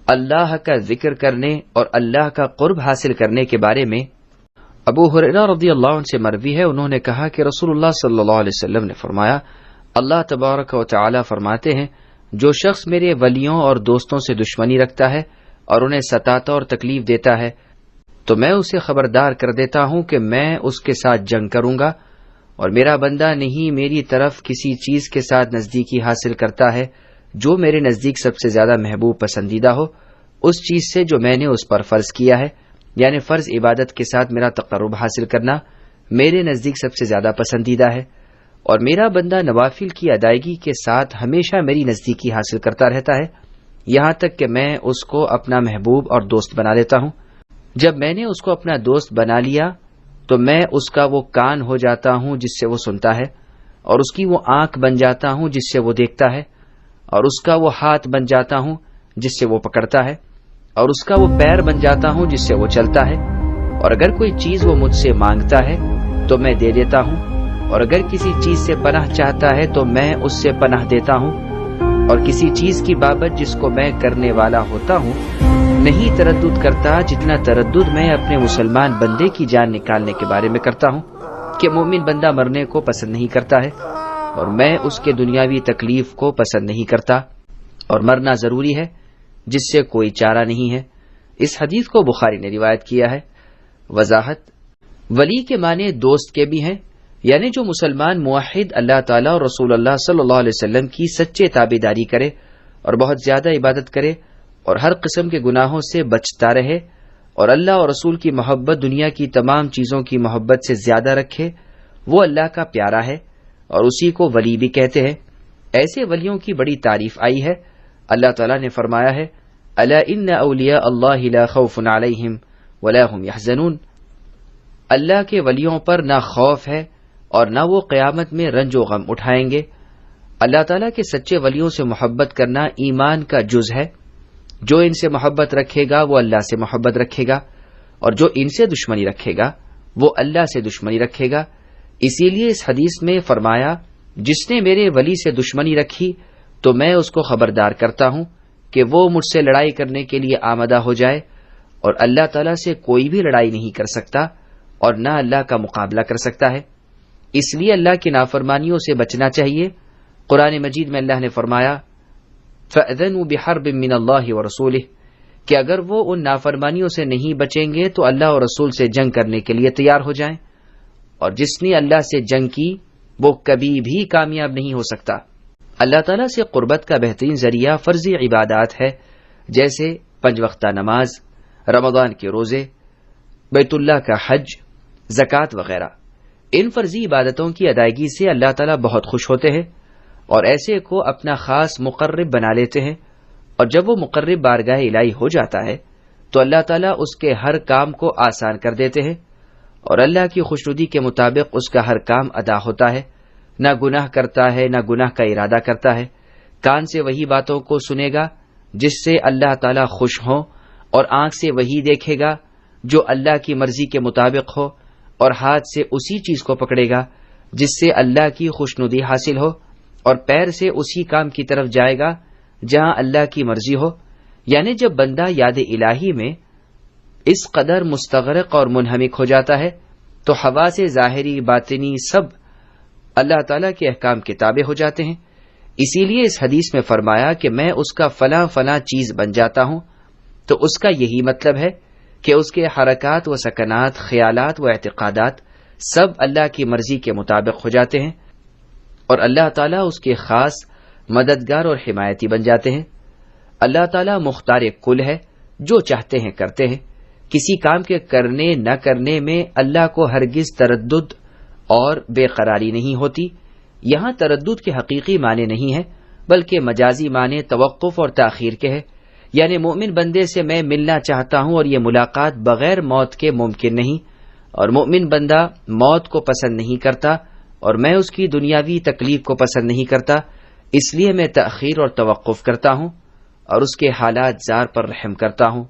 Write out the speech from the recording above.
اللہ کا ذکر کرنے اور اللہ کا قرب حاصل کرنے کے بارے میں ابو ہریرہ رضی اللہ عنہ سے مروی ہے، انہوں نے کہا کہ رسول اللہ صلی اللہ علیہ وسلم نے فرمایا، اللہ تبارک و تعالی فرماتے ہیں، جو شخص میرے ولیوں اور دوستوں سے دشمنی رکھتا ہے اور انہیں ستاتا اور تکلیف دیتا ہے تو میں اسے خبردار کر دیتا ہوں کہ میں اس کے ساتھ جنگ کروں گا، اور میرا بندہ نہیں میری طرف کسی چیز کے ساتھ نزدیکی حاصل کرتا ہے جو میرے نزدیک سب سے زیادہ محبوب پسندیدہ ہو اس چیز سے جو میں نے اس پر فرض کیا ہے، یعنی فرض عبادت کے ساتھ میرا تقرب حاصل کرنا میرے نزدیک سب سے زیادہ پسندیدہ ہے، اور میرا بندہ نوافل کی ادائیگی کے ساتھ ہمیشہ میری نزدیکی حاصل کرتا رہتا ہے، یہاں تک کہ میں اس کو اپنا محبوب اور دوست بنا لیتا ہوں۔ جب میں نے اس کو اپنا دوست بنا لیا تو میں اس کا وہ کان ہو جاتا ہوں جس سے وہ سنتا ہے، اور اس کی وہ آنکھ بن جاتا ہوں جس سے وہ دیکھتا ہے، اور اس کا وہ ہاتھ بن جاتا ہوں جس سے وہ پکڑتا ہے، اور اس کا وہ پیر بن جاتا ہوں جس سے وہ چلتا ہے، اور اگر کوئی چیز وہ مجھ سے مانگتا ہے تو میں دے دیتا ہوں، اور اگر کسی چیز سے پناہ چاہتا ہے تو میں اس سے پناہ دیتا ہوں، اور کسی چیز کی بابت جس کو میں کرنے والا ہوتا ہوں نہیں تردد کرتا جتنا تردد میں اپنے مسلمان بندے کی جان نکالنے کے بارے میں کرتا ہوں کہ مومن بندہ مرنے کو پسند نہیں کرتا ہے اور میں اس کے دنیاوی تکلیف کو پسند نہیں کرتا، اور مرنا ضروری ہے جس سے کوئی چارہ نہیں ہے۔ اس حدیث کو بخاری نے روایت کیا ہے۔ وضاحت: ولی کے معنی دوست کے بھی ہیں، یعنی جو مسلمان موحد اللہ تعالیٰ اور رسول اللہ صلی اللہ علیہ وسلم کی سچے تابعداری کرے اور بہت زیادہ عبادت کرے اور ہر قسم کے گناہوں سے بچتا رہے اور اللہ اور رسول کی محبت دنیا کی تمام چیزوں کی محبت سے زیادہ رکھے، وہ اللہ کا پیارا ہے اور اسی کو ولی بھی کہتے ہیں۔ ایسے ولیوں کی بڑی تعریف آئی ہے۔ اللہ تعالیٰ نے فرمایا ہے، الا ان اولیاء اللہ لا خوف علیہم ولا هم يحزنون، اللہ کے ولیوں پر نہ خوف ہے اور نہ وہ قیامت میں رنج و غم اٹھائیں گے۔ اللہ تعالیٰ کے سچے ولیوں سے محبت کرنا ایمان کا جز ہے۔ جو ان سے محبت رکھے گا وہ اللہ سے محبت رکھے گا، اور جو ان سے دشمنی رکھے گا وہ اللہ سے دشمنی رکھے گا۔ اسی لیے اس حدیث میں فرمایا، جس نے میرے ولی سے دشمنی رکھی تو میں اس کو خبردار کرتا ہوں کہ وہ مجھ سے لڑائی کرنے کے لیے آمادہ ہو جائے، اور اللہ تعالیٰ سے کوئی بھی لڑائی نہیں کر سکتا اور نہ اللہ کا مقابلہ کر سکتا ہے۔ اس لیے اللہ کی نافرمانیوں سے بچنا چاہیے۔ قرآن مجید میں اللہ نے فرمایا، فَأْذَنُوا بِحَرْبٍ مِّنَ اللَّهِ وَرَسُولِهِ، کہ اگر وہ ان نافرمانیوں سے نہیں بچیں گے تو اللہ اور رسول سے جنگ کرنے کے لیے تیار ہو جائیں، اور جس نے اللہ سے جنگ کی وہ کبھی بھی کامیاب نہیں ہو سکتا۔ اللہ تعالیٰ سے قربت کا بہترین ذریعہ فرضی عبادات ہے، جیسے 5 وقتہ نماز، رمضان کے روزے، بیت اللہ کا حج، زکوٰۃ وغیرہ۔ ان فرضی عبادتوں کی ادائیگی سے اللہ تعالیٰ بہت خوش ہوتے ہیں اور ایسے کو اپنا خاص مقرب بنا لیتے ہیں، اور جب وہ مقرب بارگاہ الہی ہو جاتا ہے تو اللہ تعالیٰ اس کے ہر کام کو آسان کر دیتے ہیں، اور اللہ کی خوشنودی کے مطابق اس کا ہر کام ادا ہوتا ہے، نہ گناہ کرتا ہے نہ گناہ کا ارادہ کرتا ہے۔ کان سے وہی باتوں کو سنے گا جس سے اللہ تعالیٰ خوش ہوں، اور آنکھ سے وہی دیکھے گا جو اللہ کی مرضی کے مطابق ہو، اور ہاتھ سے اسی چیز کو پکڑے گا جس سے اللہ کی خوشنودی حاصل ہو، اور پیر سے اسی کام کی طرف جائے گا جہاں اللہ کی مرضی ہو۔ یعنی جب بندہ یاد الہی میں اس قدر مستغرق اور منہمک ہو جاتا ہے تو حواس ظاہری باطنی سب اللہ تعالیٰ کے احکام کے تابع ہو جاتے ہیں۔ اسی لیے اس حدیث میں فرمایا کہ میں اس کا فلاں فلاں چیز بن جاتا ہوں، تو اس کا یہی مطلب ہے کہ اس کے حرکات و سکنات، خیالات و اعتقادات سب اللہ کی مرضی کے مطابق ہو جاتے ہیں، اور اللہ تعالیٰ اس کے خاص مددگار اور حمایتی بن جاتے ہیں۔ اللہ تعالیٰ مختار کل ہے، جو چاہتے ہیں کرتے ہیں۔ کسی کام کے کرنے نہ کرنے میں اللہ کو ہرگز تردد اور بے قراری نہیں ہوتی۔ یہاں تردد کے حقیقی معنی نہیں ہے، بلکہ مجازی معنی توقف اور تاخیر کے ہے، یعنی مومن بندے سے میں ملنا چاہتا ہوں اور یہ ملاقات بغیر موت کے ممکن نہیں، اور مومن بندہ موت کو پسند نہیں کرتا اور میں اس کی دنیاوی تکلیف کو پسند نہیں کرتا، اس لیے میں تاخیر اور توقف کرتا ہوں اور اس کے حالات زار پر رحم کرتا ہوں۔